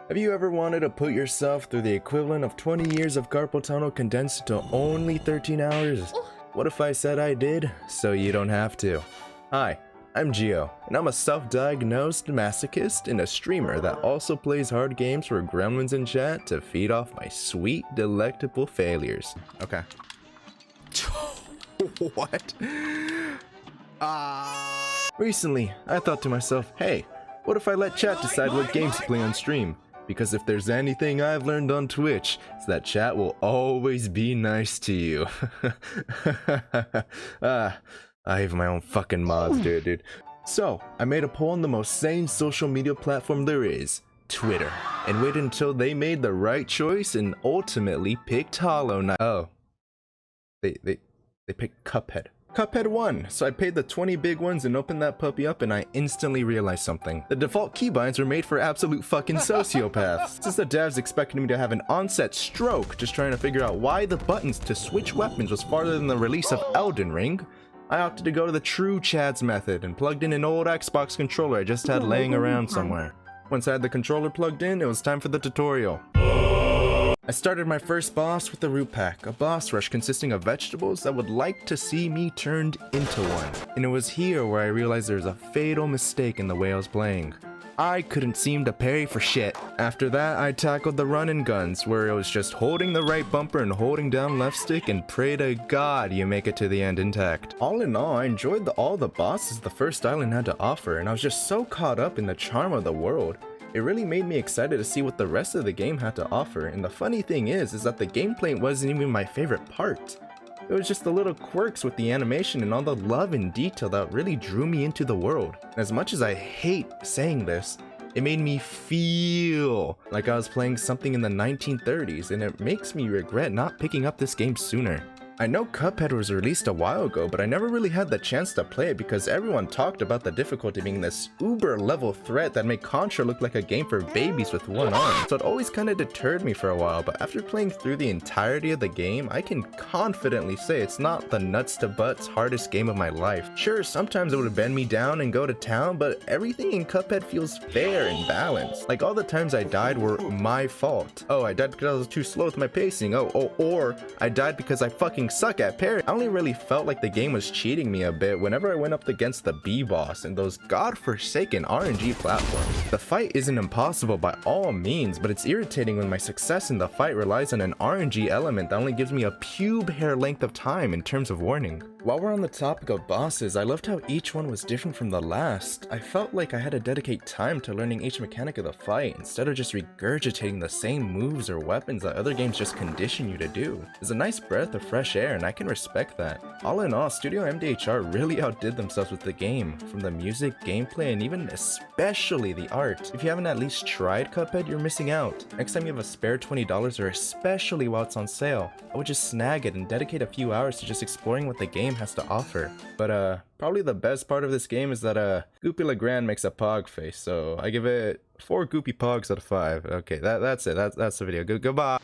Have you ever wanted to put yourself through the equivalent of 20 years of carpal tunnel condensed into only 13 hours? What if I said I did, so you don't have to? Hi, I'm Gio, and I'm a self-diagnosed masochist and a streamer that also plays hard games for gremlins in chat to feed off my sweet, delectable failures. Okay. What? Recently, I thought to myself, hey, what if I let chat decide what games to play on stream? Because if there's anything I've learned on Twitch, it's that chat will always be nice to you. I have my own fucking mods, dude. So, I made a poll on the most sane social media platform there is, Twitter, and waited until they made the right choice and ultimately picked Hollow Knight. Oh. They picked Cuphead. Cuphead won, so I paid the 20 big ones and opened that puppy up, and I instantly realized something. The default keybinds were made for absolute fucking sociopaths. Since the devs expected me to have an onset stroke just trying to figure out why the buttons to switch weapons was farther than the release of Elden Ring, I opted to go to the true Chad's method and plugged in an old Xbox controller I just had laying around somewhere. Once I had the controller plugged in, it was time for the tutorial. I started my first boss with the root pack, a boss rush consisting of vegetables that would like to see me turned into one. And it was here where I realized there was a fatal mistake in the way I was playing. I couldn't seem to parry for shit. After that, I tackled the run and guns, where it was just holding the right bumper and holding down left stick and pray to God you make it to the end intact. All in all, I enjoyed all the bosses the first island had to offer, and I was just so caught up in the charm of the world. It really made me excited to see what the rest of the game had to offer, and the funny thing is that the gameplay wasn't even my favorite part. It was just the little quirks with the animation and all the love and detail that really drew me into the world. And as much as I hate saying this, it made me feel like I was playing something in the 1930s, and it makes me regret not picking up this game sooner. I know Cuphead was released a while ago, but I never really had the chance to play it because everyone talked about the difficulty being this uber level threat that made Contra look like a game for babies with one arm. So it always kind of deterred me for a while, but after playing through the entirety of the game, I can confidently say it's not the nuts to butts hardest game of my life. Sure, sometimes it would bend me down and go to town, but everything in Cuphead feels fair and balanced. Like all the times I died were my fault. Oh, I died because I was too slow with my pacing. Or I died because I fucking suck at parry. I only really felt like the game was cheating me a bit whenever I went up against the B-boss and those godforsaken RNG platforms. The fight isn't impossible by all means, but it's irritating when my success in the fight relies on an RNG element that only gives me a pube hair length of time in terms of warning. While we're on the topic of bosses, I loved how each one was different from the last. I felt like I had to dedicate time to learning each mechanic of the fight instead of just regurgitating the same moves or weapons that other games just condition you to do. It's a nice breath of fresh air, and I can respect that. All in all, Studio MDHR really outdid themselves with the game, from the music, gameplay, and even especially the art. If you haven't at least tried Cuphead, you're missing out. Next time you have a spare $20, or especially while it's on sale, I would just snag it and dedicate a few hours to just exploring what the game has to offer. But probably the best part of this game is that Goopy Legrand makes a pog face, so I give it 4 Goopy Pogs out of 5. Okay, that's it. That's the video. Goodbye.